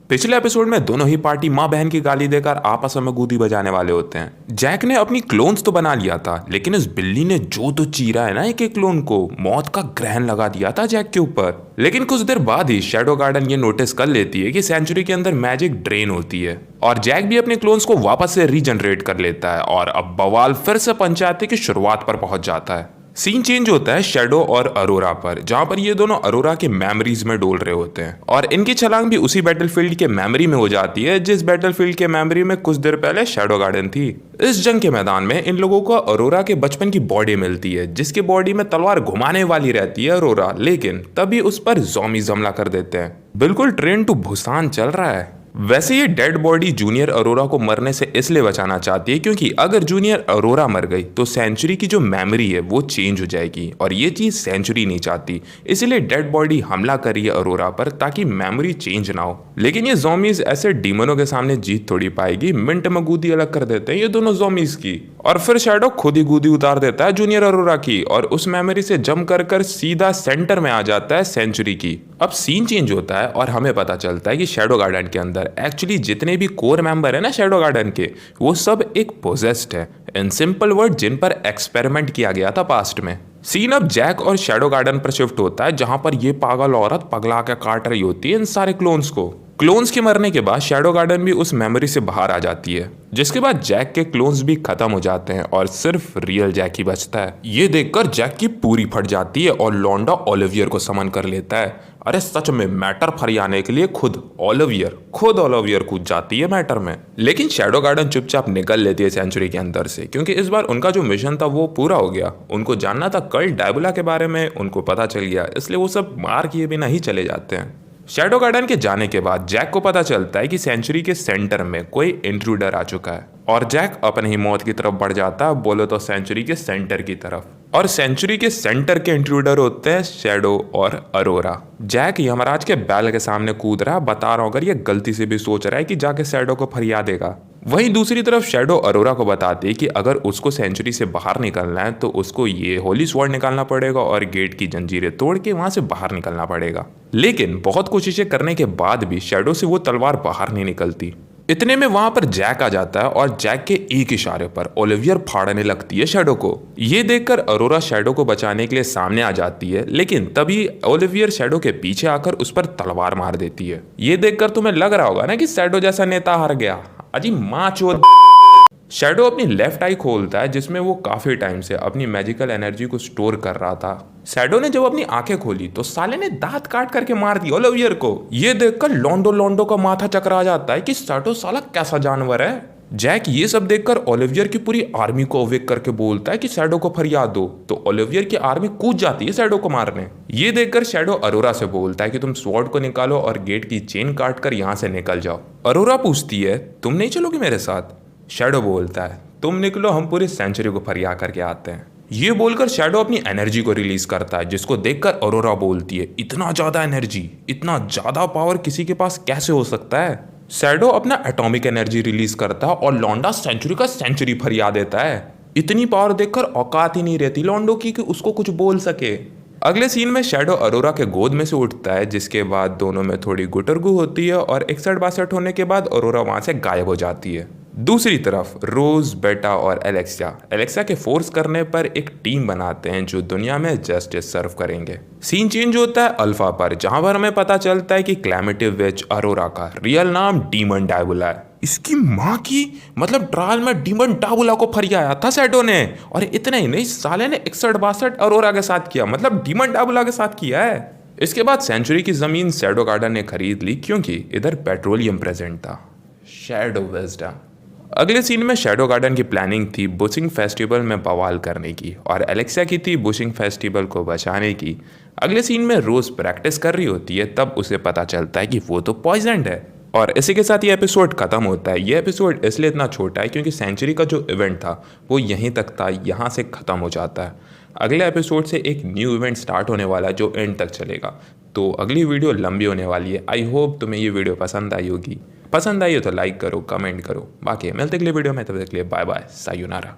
पिछले एपिसोड में दोनों ही पार्टी माँ बहन की गाली देकर आपस में गूदी बजाने वाले होते हैं। जैक ने अपनी क्लोन्स तो बना लिया था, लेकिन इस बिल्ली ने जो तो चीरा है ना एक एक क्लोन को, मौत का ग्रहण लगा दिया था जैक के ऊपर। लेकिन कुछ देर बाद ही शैडो गार्डन ये नोटिस कर लेती है कि सेंचुरी के अंदर मैजिक ड्रेन होती है और जैक भी अपने क्लोन्स को वापस से रीजनरेट कर लेता है और अब बवाल फिर से पंचायती की शुरुआत पर पहुंच जाता है। सीन चेंज होता है शैडो और अरोरा पर, जहां पर ये दोनों अरोरा के मेमोरीज में डोल रहे होते हैं और इनकी छलांग भी उसी बैटलफील्ड के मेमोरी में हो जाती है जिस बैटलफील्ड के मेमोरी में कुछ देर पहले शैडो गार्डन थी। इस जंग के मैदान में इन लोगों को अरोरा के बचपन की बॉडी मिलती है, जिसकी बॉडी में तलवार घुमाने वाली रहती है अरोरा, लेकिन तभी उस पर ज़ॉम्बीज़ हमला कर देते हैं। बिल्कुल ट्रेन टू भूसान चल रहा है। वैसे ये डेड बॉडी जूनियर अरोरा को मरने से इसलिए बचाना चाहती है क्योंकि अगर जूनियर अरोरा मर गई तो सेंचुरी की जो मेमोरी है वो चेंज हो जाएगी और ये चीज़ सेंचुरी नहीं चाहती, इसलिए डेड बॉडी हमला कर रही है अरोरा पर ताकि मेमोरी चेंज ना हो। लेकिन ये ज़ॉम्बीज़ ऐसे डीमनों के सामने जीत थोड़ी पाएगी। मिनट में गूदी अलग कर देते हैं ये दोनों ज़ॉम्बीज़ की और फिर शैडो खुद ही गूदी उतार देता है जूनियर अरोरा की और उस मेमोरी से जम कर सीधा सेंटर में आ जाता है सेंचुरी की। अब सीन चेंज होता है और हमें पता चलता है कि शैडो गार्डन के अंदर एक्चुअली जितने भी कोर मेंबर है ना शैडो गार्डन के, वो सब एक पोजेस्ड है, इन सिंपल वर्ड जिन पर एक्सपेरिमेंट किया गया था पास्ट में। सीन अब जैक और शैडो गार्डन पर शिफ्ट होता है जहां पर ये पागल औरत पगला के काट रही होती है इन सारे क्लोन्स को। क्लोन्स के मरने के बाद शैडो गार्डन भी उस मेमोरी से बाहर आ जाती है, जिसके बाद जैक के क्लोन्स भी खत्म हो जाते हैं और सिर्फ रियल जैक ही बचता है। ये देखकर जैक की पूरी फट जाती है और लौंडा ओलिवियर को समन कर लेता है। अरे सच में मैटर फरियाने के लिए खुद ओलिवियर कूद जाती है मैटर में। लेकिन शैडो गार्डन चुपचाप निकल लेती है सेंचुरी के अंदर से, क्योंकि इस बार उनका जो मिशन था वो पूरा हो गया। उनको जानना था कल्ट डायबुला के बारे में, उनको पता चल गया, इसलिए वो सब मार किए बिना ही चले जाते हैं। शैडो गार्डन के जाने के बाद जैक को पता चलता है कि सेंचुरी के सेंटर में कोई इंट्रूडर आ चुका है और जैक अपने ही मौत की तरफ बढ़ जाता है, बोले तो सेंचुरी के सेंटर की तरफ। और सेंचुरी के सेंटर के इंट्रूडर होते हैं शैडो और अरोरा। जैक यमराज के बैल के सामने कूद रहा है, बता रहा हूं अगर ये गलती से भी सोच रहा है कि जाके शैडो को फरियादेगा। वहीं दूसरी तरफ शैडो अरोरा को बताती है कि अगर उसको सेंचुरी से बाहर निकलना है तो उसको ये होली स्वॉर्ड निकालना पड़ेगा और गेट की जंजीरें तोड़ के वहां से बाहर निकलना पड़ेगा। लेकिन बहुत कोशिशें करने के बाद भी शैडो से वो तलवार बाहर नहीं निकलती। इतने में वहां पर जैक आ जाता है और जैक के एक इशारे पर ओलिवियर फाड़ने लगती है शैडो को। ये देखकर अरोरा शैडो को बचाने के लिए सामने आ जाती है, लेकिन तभी ओलिवियर शैडो के पीछे आकर उस पर तलवार मार देती है। ये देखकर तुम्हें लग रहा होगा ना कि शैडो जैसा नेता हार गया। अजी माँ चोद। शैडो अपनी लेफ्ट आई खोलता है जिसमें वो काफी टाइम से अपनी मैजिकल एनर्जी को स्टोर कर रहा था। शैडो ने जब अपनी आंखें खोली तो साले ने दांत काट करके मार दिया ओलिवियर को। ये देखकर लोंडो का माथा चकरा जाता है कि शैडो साला कैसा जानवर है। जैक ये सब देखकर ओलिवियर की पूरी आर्मी को अवेक करके बोलता है कि शैडो को फरियाद दो, तो ओलिवियर की आर्मी कूद जाती है शैडो को मारने। ये देखकर शैडो अरोरा से बोलता है कि तुम स्वॉर्ड को निकालो और गेट की चेन काट कर यहाँ से निकल जाओ। अरोरा पूछती है तुम नहीं चलोगे मेरे साथ? शैडो बोलता है तुम निकलो, हम पूरी सेंचुरी को फरिया करके आते हैं। ये बोलकर शैडो अपनी एनर्जी को रिलीज करता है, जिसको देखकर अरोरा बोलती है इतना ज्यादा एनर्जी, इतना ज्यादा पावर किसी के पास कैसे हो सकता है? शैडो अपना एटॉमिक एनर्जी रिलीज करता है और लौंडा सेंचुरी का सेंचुरी फरिया देता है। इतनी पावर देखकर औकात ही नहीं रहती लौंडो की कि उसको कुछ बोल सके। अगले सीन में शैडो अरोरा के गोद में से उठता है, जिसके बाद दोनों में थोड़ी गुटरगू होती है और 61-62 होने के बाद अरोरा वहां से गायब हो जाती है। दूसरी तरफ रोज, बेटा और एलेक्सा के फोर्स करने पर एक टीम बनाते हैं जो दुनिया में जस्टिस सर्व करेंगे। सीन चेंज होता है अल्फा पर, जहां पर हमें पता चलता है कि क्लैमेटिव विच अरोरा का रियल नाम डीमन डायबुला है। इसकी माँ की मतलब ट्रायल में डीमन डायबुला को फरियाया था शैडो ने, और इतना ही नहीं साले ने 61-62 अरोरा के साथ किया, मतलब डीमन डायबुला के साथ किया है। इसके बाद सेंचुरी की जमीन शैडो गार्डन ने खरीद ली क्योंकि इधर पेट्रोलियम प्रेजेंट था। Shadow wisdom. अगले सीन में शैडो गार्डन की प्लानिंग थी बुशिंग फेस्टिवल में बवाल करने की और एलेक्सा की थी बुशिंग फेस्टिवल को बचाने की। अगले सीन में रोज प्रैक्टिस कर रही होती है, तब उसे पता चलता है कि वो तो पॉइजन्ड है। और इसी के साथ ये एपिसोड खत्म होता है। ये एपिसोड इसलिए इतना छोटा है क्योंकि सेंचुरी का जो इवेंट था वो यहीं तक था, यहाँ से ख़त्म हो जाता है। अगले एपिसोड से एक न्यू इवेंट स्टार्ट होने वाला है जो एंड तक चलेगा, तो अगली वीडियो लंबी होने वाली है। आई होप तुम्हें ये वीडियो पसंद आई होगी। पसंद आई हो तो लाइक करो, कमेंट करो। बाकी मिलते अगले वीडियो में, तब तक के लिए बाय बाय, सायोनारा।